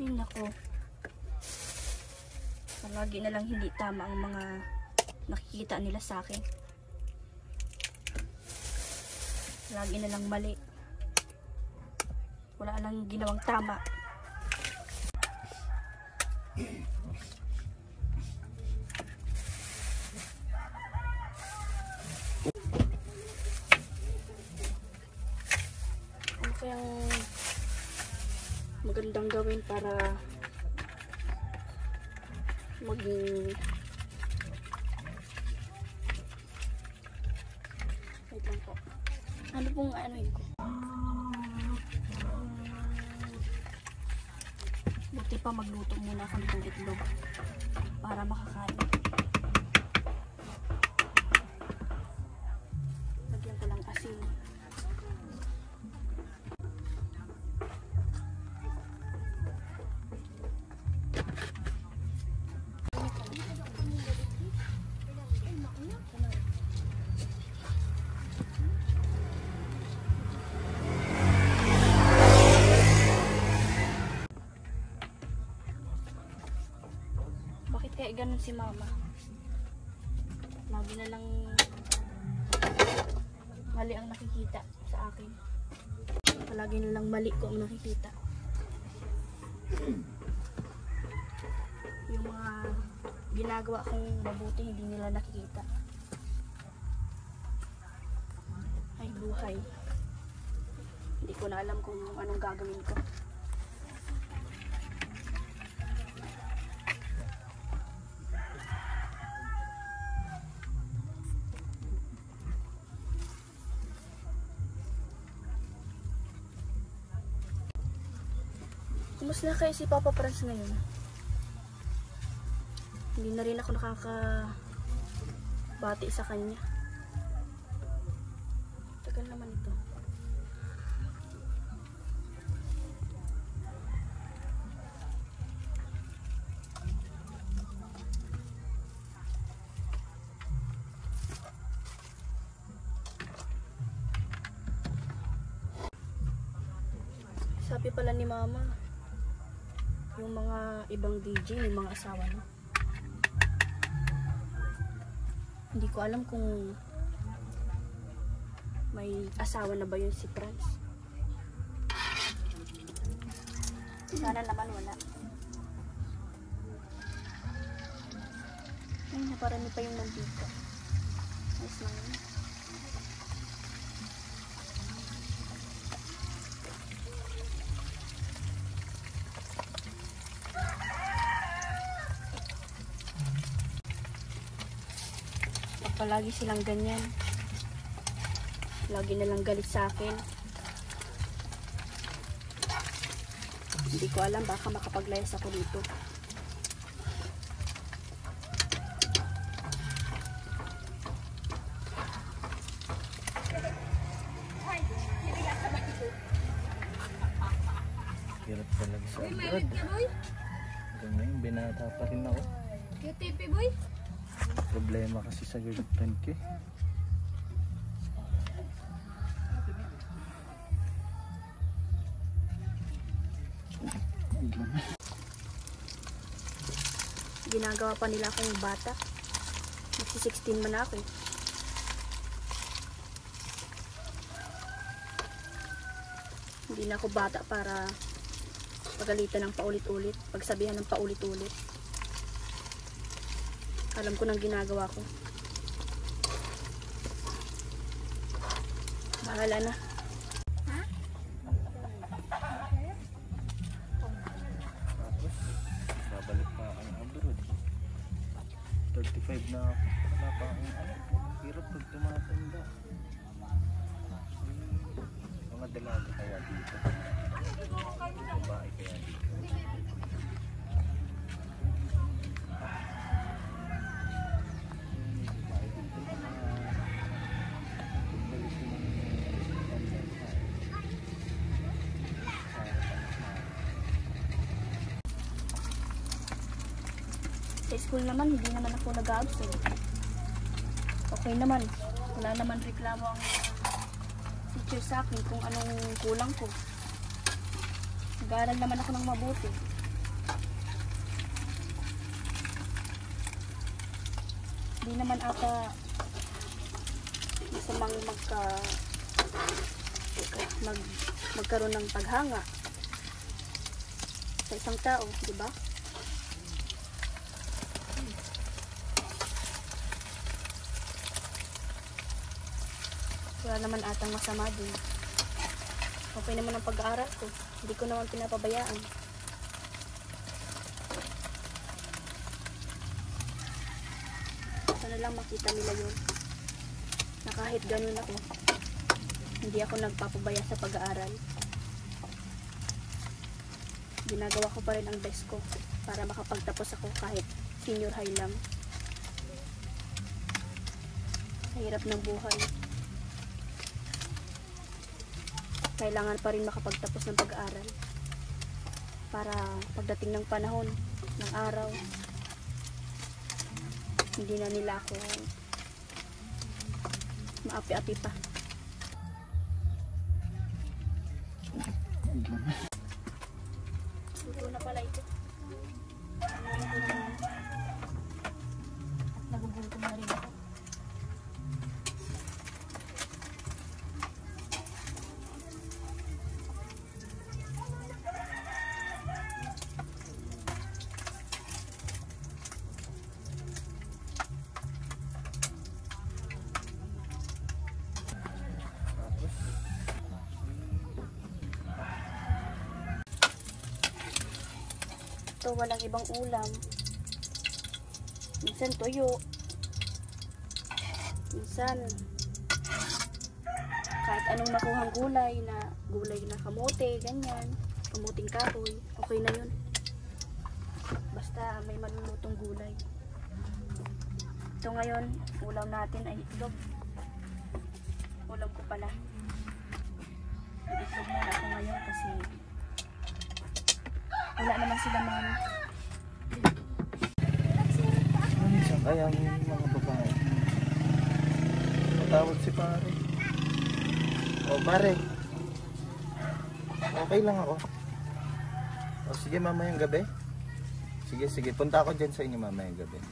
Ay nako. Palagi na lang hindi tama ang mga nakikita nila sa akin. Lagi na lang mali. Wala lang ginawang tama. Ano kayang magandang gawin para maging wait lang po. Ano pong anuin ko? Buti pa magluto muna ako ng itlog para makakain. Lagyan ko lang asin. Kaya ganun si mama. Lagi na lang mali ang nakikita sa akin. Palagi na lang mali ko ang nakikita. Yung mga ginagawa kong mabuti hindi nila nakikita. Ay buhay. Hindi ko na alam kung anong gagawin ko. Kumusta na kayo si Papa Franz ngayon? Hindi na rin ako nakakabati sa kanya. Tagal naman ito. Sabi pala ni Mama, yung mga ibang DJ, yung mga asawa no. Hindi ko alam kung may asawa na ba yun si Franz. Sana naman wala. Ay, naparami pa yung mantika. Nice lang yun. Palagi silang ganyan. Lagi na lang galit sa akin. Hindi ko alam, baka makapaglayas ako dito. Hirap talaga sa abroad. Ganyan, binata pa rin ako. QTP boy? Problema kasi sa girlfriend ko. Ginagawa pa nila akong bata. Magsi-16 man ako eh. Hindi na ako bata para pagalitan ng paulit-ulit, pagsabihan ng paulit-ulit. Alam ko nang ginagawa ko. Bahala na. Tapos, babalik pa akong abroad. 35 na ako. Wala pa akong hirap pag tumatanda. Mga dalaga kaya dito. Babae kaya dito. Sa school naman, hindi naman ako nag-absent. Okay naman. Wala naman reklamo ang teacher sa akin kung anong kulang ko. Nag-aaral naman ako ng mabuti. Hindi naman ata masamang magkaroon ng paghanga sa isang tao, di ba? Wala naman atang masama din. Okay naman ang pag-aaral ko. Hindi ko naman pinapabayaan. Sana lang makita nila yun. Na kahit ganun ako, hindi ako nagpapabaya sa pag-aaral. Ginagawa ko pa rin ang best ko para makapagtapos ako kahit senior high lang. Sa hirap ng buhay, kailangan pa rin makapagtapos ng pag-aaral para pagdating ng panahon, ng araw, hindi na nila ako maapi-api pa. Luto na pala ito. Nagugutom na rin ako. Ito, walang ibang ulam. Minsan tuyo. Minsan kahit anong makuhang gulay na kamote, ganyan. Kamuting kahoy. Okay na yun. Basta may malulutong gulay. Ito ngayon, ulam natin ay itlog. Ulam ko pala. Itlog muna ako ngayon kasi wala naman sila mami. Minsan kaya ang mga babae. Matawag si pare. O pare. Okay lang ako. O sige mamayang gabi. Sige. Punta ako dyan sa inyo mamayang gabi.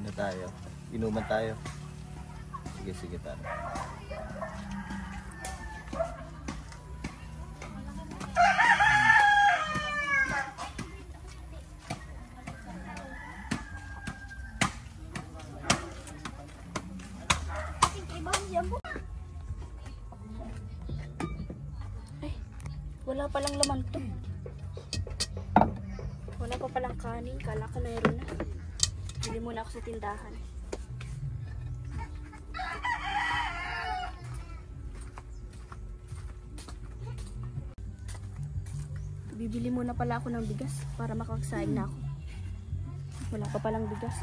Ano tayo? Inuman tayo. Sige tara. Ay, wala palang laman to. Wala pa palang kanin. Kala ko mayroon na. Bili muna ako sa tindahan. Bibili muna pala ako ng bigas para makaksaing na ako. Wala pa palang bigas.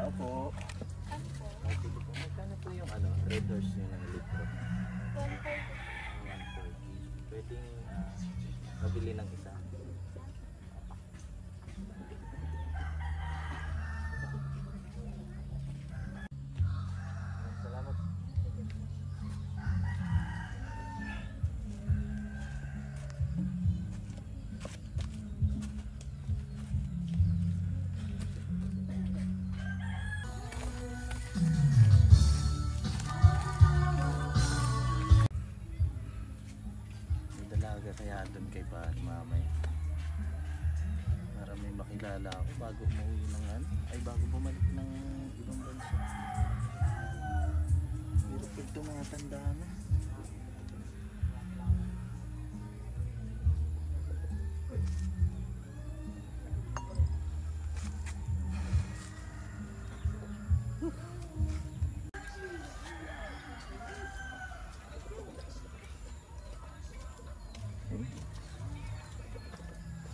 Opo. Magkano po yung red horse nyo ng litro? 140. Pwedeng mabili ng isa. Salamat. Kaya doon kay mamay para may makilala ako bago umuwi ng bago bumalik ng ibang bansa. Pero pag tumatanda na,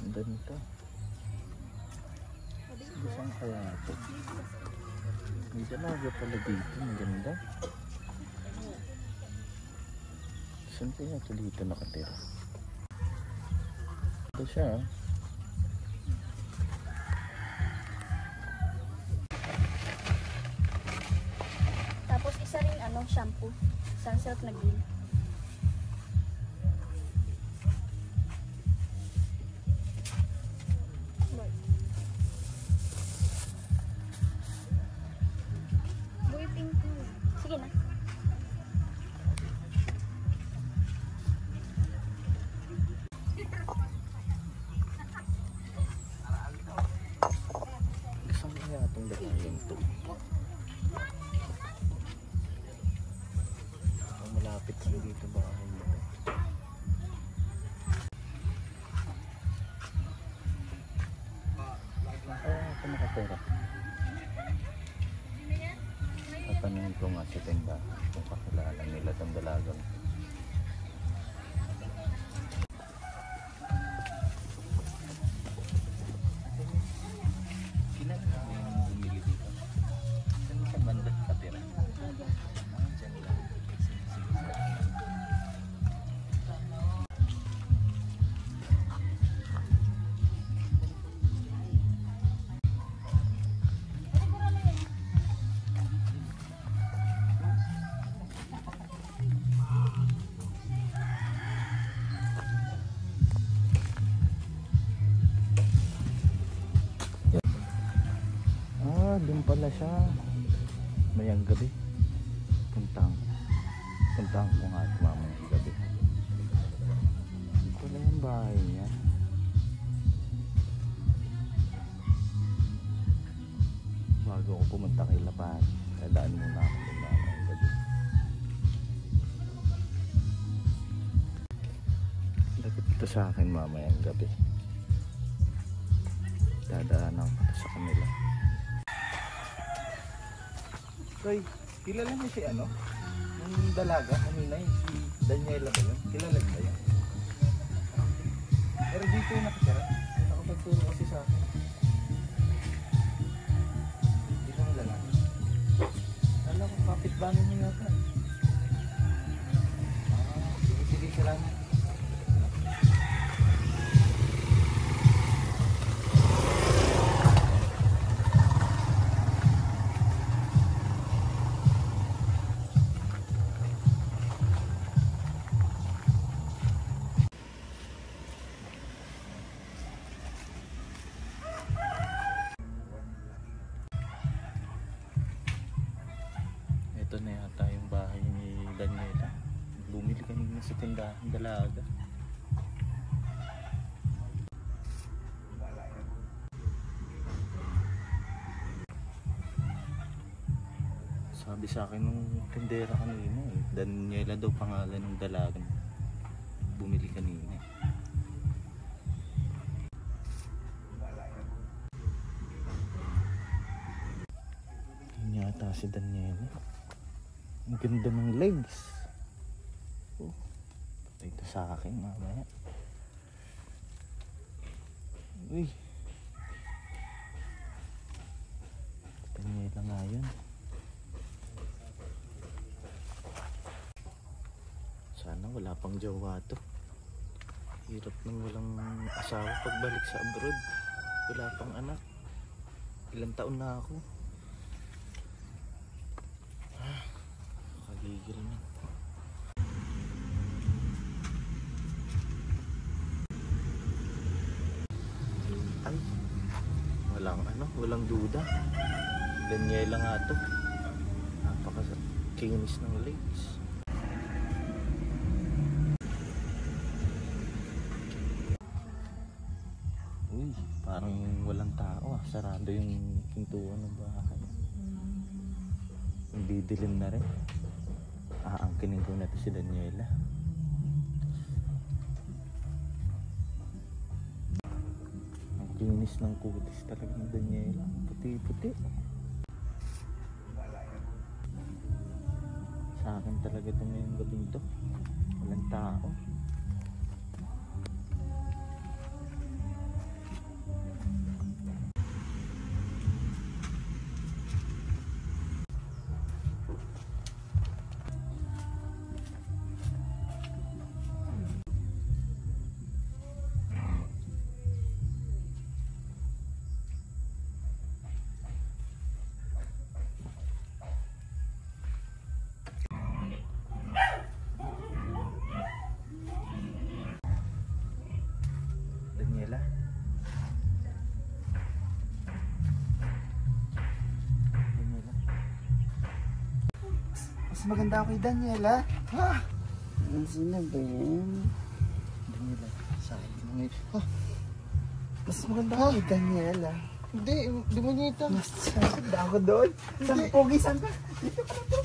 ang ganda. Saan kaya ito? May dalaga pala dito, ang ganda. Saan kaya ito dito nakatira? Ito siya. Tapos isa rin shampoo. Sunsilk na green. Sige na. Saan kaya itong dakilang ito? Malapit lang dito ba ako mo? Ako nakatira. Tatanungin ko nga si Tinda kung kakilala nila itong dalagang. Kilala mo yung bumili dito? Saan sa banda katira? Diyan lang. Doon pala siya. Mayang gabi. Puntahan ko nga at mamayang gabi. Ito lang yung bahay niya. Bago ako pumunta kay Lapan, dadaan muna ako ng mamayang gabi. Lapit ito sa akin mamayang gabi. Dadaan ako sa kanila. Hoy, kilala niyo si yung dalaga kanina, si Daniela ba yun? Kilala niyo ba yan? Pero dito yung nakatira. Nakapagturo kasi sa akin. Dito ang lalaki. Alam ko, kapitbahay niyo yata. Sige, salamat. Ito na yata yung bahay ni Daniela. Bumili kanina sa tindahan dalaga. Sabi sa akin nung tindera kanina Daniela daw pangalan ng dalaga. Bumili kanina. Yan yata si Daniela. Ang ganda ng legs. Oh, patay ito sa akin mamaya. Uy. Daniela nga yun. Sana wala pang jowa to. Hirap nang walang asawa pagbalik sa abroad. Wala pang anak. Ilang taon na ako. Gigil na. Ay, walang duda. Daniela nga to. Napaka-kinis ng legs. Uy, parang walang tao. Sarado yung pintuan ng bahay. Magdidilim na rin. Aangkinin ko na to si Daniela. Ang kinis ng kutis talaga ng Daniela. Puti-puti. Sa akin talaga ito ngayong gabing to. Walang tao. Daniela. Daniela. Mas maganda ako kay Daniela. Ha? Sino ba yan? Daniela, sa akin mo ngayon. Ha? Mas maganda ako kay Daniela. Hindi, di mo niya ito. Mas maganda ako doon. Saan ka, Pogi? Saan ka? Dito ka na to.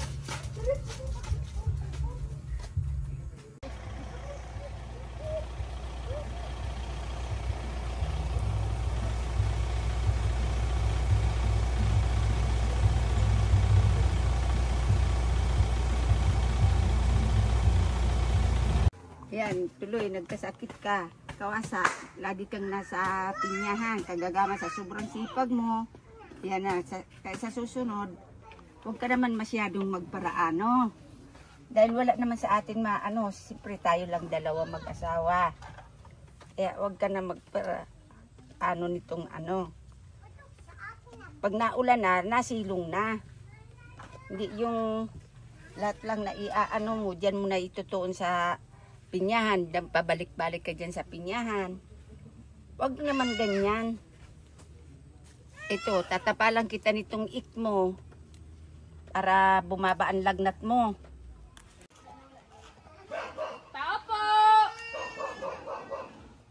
Yan, tuloy, nagkasakit ka. Kawasa, lagi kang nasa pinyahan, kagagama sa sobrang sipag mo. Yan na, kaya sa susunod, huwag ka naman masyadong magparaano. Dahil wala naman sa atin siyempre tayo lang dalawa mag-asawa. Kaya huwag ka na magparaano nitong Pag naulan na, nasilong na. Hindi yung lahat lang na iaano mo, dyan mo na itutuon sa pinyahan, pabalik-balik ka dyan sa pinyahan. Huwag naman ganyan. Ito, tatapalan kita nitong ik mo para bumaba ang lagnat mo. Tao po!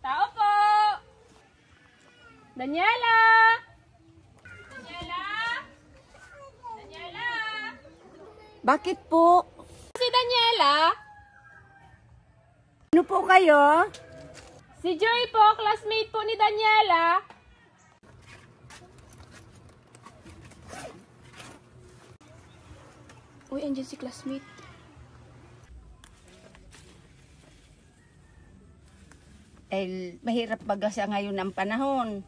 Tao po! Daniela! Daniela! Daniela! Bakit po? Si Daniela? Ano po kayo? Si Joy po, classmate po ni Daniela. Uy, andyan si classmate. Mahirap baga sa ngayon ng panahon.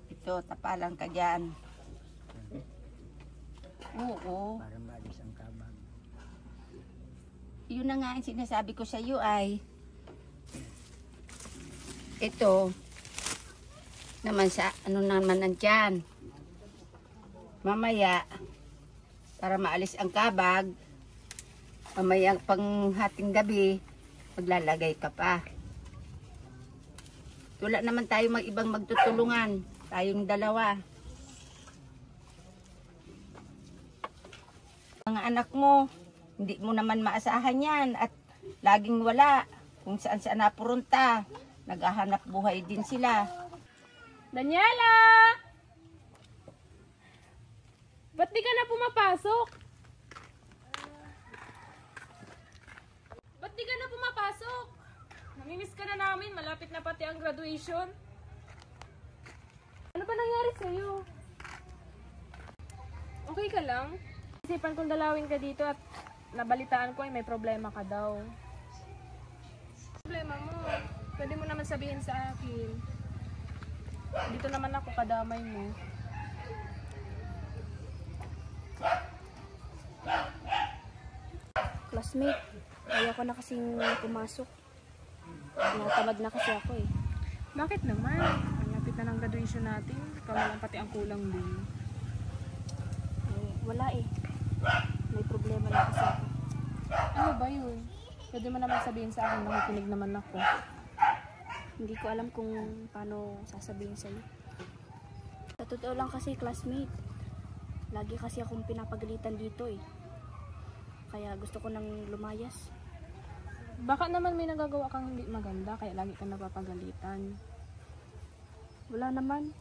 Ito, tapalan ka dyan. Oo. Para maalis ang kabag. Yun na nga ang sinasabi ko sa iyo ay ito naman sa naman nandyan. Mamaya para maalis ang kabag, mamaya pang hating gabi maglalagay ka pa. Wala naman tayo ibang magtutulungan, tayong dalawa. Mga anak mo, hindi mo naman maasahan yan at laging wala. Kung saan saan napurunta, naghahanap buhay din sila. Daniela! Ba't di ka na pumapasok? Ba't di ka na pumapasok? Namimiss ka na namin, malapit na pati ang graduation. Ano ba nangyari sa'yo? Okay ka lang? Isipan kong dalawin ka dito at nabalitaan ko ay may problema ka daw. Problema mo? Pwede mo naman sabihin sa akin. Dito naman ako kadamay mo. Classmate, kaya ko na kasing pumasok. Natamad na kasi ako eh. Bakit naman? Ang lapit na ng graduation natin. Ikaw na lang pati ang kulang din. Wala eh. May problema na kasi ako. Ano ba yun? Pwede mo naman sabihin sa akin, nakikinig naman ako. Hindi ko alam kung paano sasabihin sa'yo. Sa totoo lang kasi, classmate, lagi kasi akong pinapagalitan dito eh. Kaya gusto ko nang lumayas. Baka naman may nagagawa kang hindi maganda, kaya lagi kang napapagalitan. Wala naman.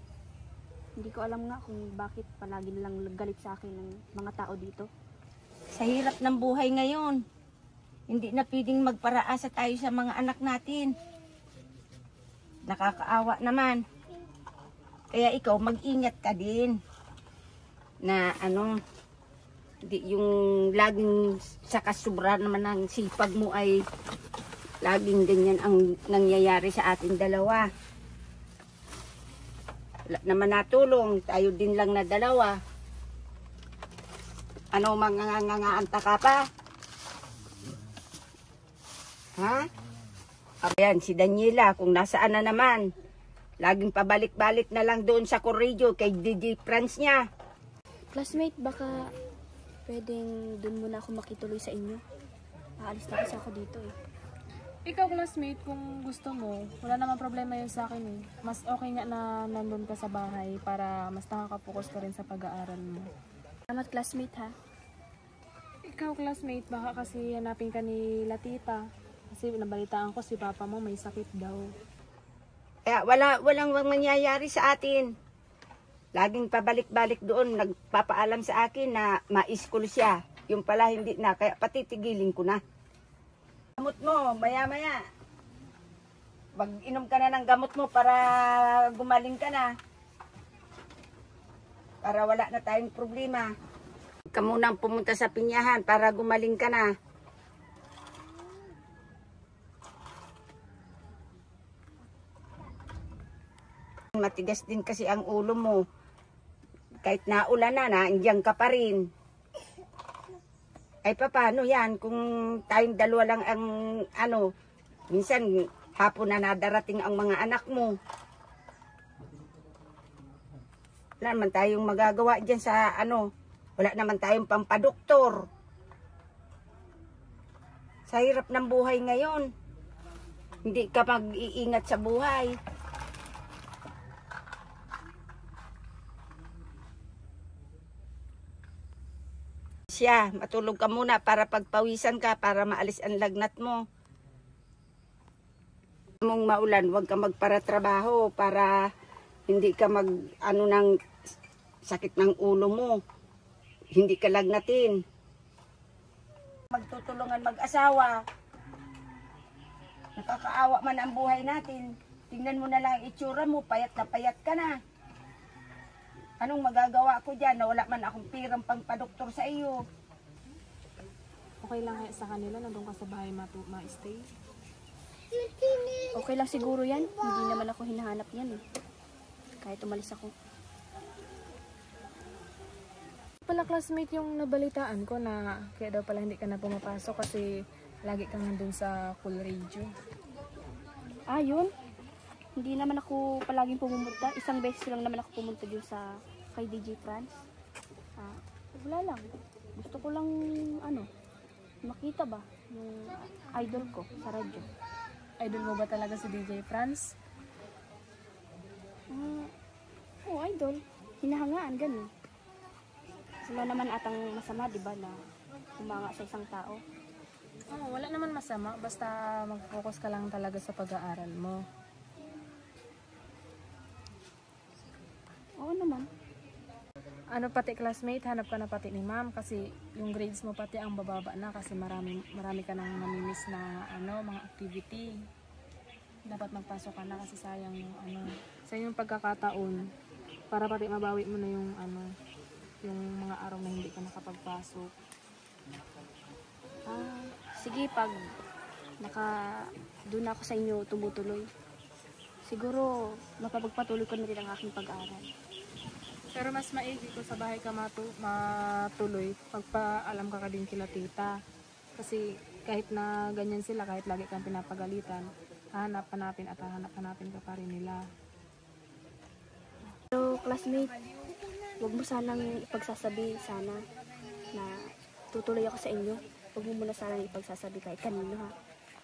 Hindi ko alam nga kung bakit palagi nilang galit sa akin ng mga tao dito. Sa hirap ng buhay ngayon, hindi na pwedeng magparaasa tayo sa mga anak natin. Nakakaawa naman. Kaya ikaw, mag-ingat ka din. Na hindi yung laging sa kasubra naman ng sipag mo ay laging ganyan ang nangyayari sa ating dalawa. Wala naman natulong, tayo din lang na dalawa. Ano, mangangaanta ka pa? Ha? Ayan, si Daniela, kung nasaan na naman. Laging pabalik-balik na lang doon sa Correggio kay DJ Franz niya. Classmate, baka pwedeng doon muna ako makituloy sa inyo. Aalis na kasi ako dito eh. Ikaw, classmate, kung gusto mo, wala namang problema yun sa akin eh. Mas okay nga na nandun ka sa bahay para mas nakakapokus ka rin sa pag-aaral mo. Salamat classmate ha. Ikaw, classmate, baka kasi hanapin ka ni Latita. Kasi nabalitaan ko si papa mo may sakit daw. Kaya walang mangyayari sa atin. Laging pabalik-balik doon, nagpapaalam sa akin na ma-school siya. Yung pala hindi na, kaya pati tigilin ko na. Gamot mo, maya-maya. Mag-inom ka na ng gamot mo para gumaling ka na. Para wala na tayong problema. Huwag ka munang pumunta sa pinyahan para gumaling ka na. Matigas din kasi ang ulo mo. Kahit naulan na, andiyan ka pa rin. Ay paano yan kung tayong dalawa lang ang minsan hapon na nadarating ang mga anak mo. Wala naman tayong magagawa dyan sa wala naman tayong pampadoktor. Sa hirap ng buhay ngayon, hindi ka mag-iingat sa buhay. Siya, matulog ka muna para pagpawisan ka, para maalis ang lagnat mo. Mong maulan, huwag ka magparatrabaho para hindi ka ng sakit ng ulo mo. Hindi ka lagnatin. Magtutulungan mag-asawa. Nakakaawa man ang buhay natin. Tingnan mo na lang ang itsura mo, payat na payat ka na. Anong magagawa ko dyan na wala man akong pirang pangpadoktor sa iyo? Okay lang kaya sa kanila, nandun ka sa bahay ma-stay? Okay lang siguro yan. Hindi naman ako hinahanap yan eh. Kahit umalis ako. Pala classmate yung nabalitaan ko na kaya daw pala hindi ka na pumapasok kasi lagi kang nandun sa Correggio. Ah, yun? Hindi naman ako palaging pumunta. Isang beses lang naman ako pumunta dun sa kay DJ Franz. Wala lang. Gusto ko lang makita ba yung idol ko sa radyo. Idol mo ba talaga si DJ Franz? Oo, idol. Hinahangaan, ganun. Wala naman atang masama, di ba, na humanga sa isang tao. Wala naman masama. Basta mag-focus ka lang talaga sa pag-aaral mo. Oo naman. Pati classmate, hanap ka na pati ni ma'am kasi yung grades mo pati ang bababa na kasi marami ka nang namimiss na mga activity. Dapat magpasok ka na kasi sayang yung sa yung pagkakataon para pati mabawi mo na yung mga araw na hindi ka nakapagpasok. Sige, pag doon ako sa inyo tumutuloy, siguro mapapagpatuloy ko na rin ang aking pag-aaral. Pero mas maigi ko sa bahay ka matuloy pagpaalam ka din kila tita. Kasi kahit na ganyan sila, kahit lagi kang pinapagalitan, hanapin ka pa rin nila. Pero classmate, huwag mo sanang ipagsasabi sana na tutuloy ako sa inyo. Huwag mo muna sanang ipagsasabi kahit kanino ha.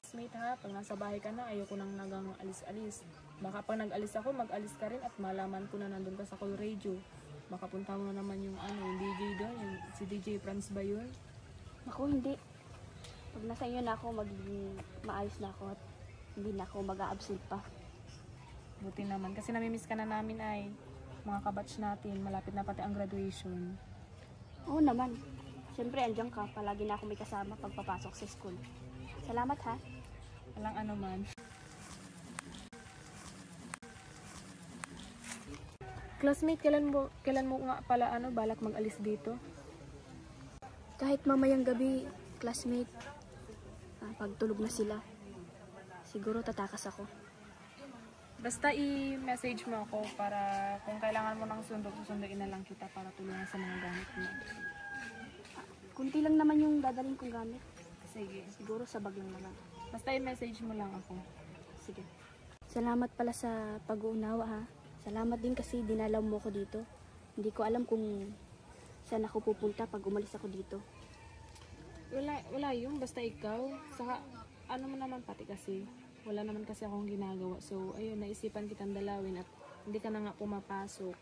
Classmate ha, pag nasa bahay ka na, ayoko nang nagang alis-alis. Baka pag nag-alis ako, mag-alis ka rin at malaman ko na nandun ka sa Correggio. Baka punta mo naman yung DJ doon, si DJ Franz ba yun? Ako hindi. Pag nasa inyo na ako, magiging maayos na ako at hindi na ako mag-a-absent pa. Buti naman, kasi namimiss ka na namin ay. mga kabatch natin, malapit na pati ang graduation. Oo naman. Siyempre, andyan ka. Palagi na ako may kasama pagpapasok sa school. Salamat ha. Walang ano man. Classmate, kailan mo nga pala balak mag-alis dito? Kahit mamayang gabi, classmate, pag tulog na sila, siguro tatakas ako. Basta i-message mo ako para kung kailangan mo ng susunduin na lang kita para tulungan sa mga gamit mo. Kunti lang naman yung dadaling kong gamit. Sige. Siguro sa bag lang naman. Basta i-message mo lang ako. Sige. Salamat pala sa pag-uunawa ha. Salamat din kasi dinalaw mo ko dito. Hindi ko alam kung saan ako pupunta pag umalis ako dito. Wala yun. Basta ikaw. Saka ano mo naman pati kasi. Wala naman kasi akong ginagawa. So ayun, naisipan kitang dalawin at hindi ka na nga pumapasok.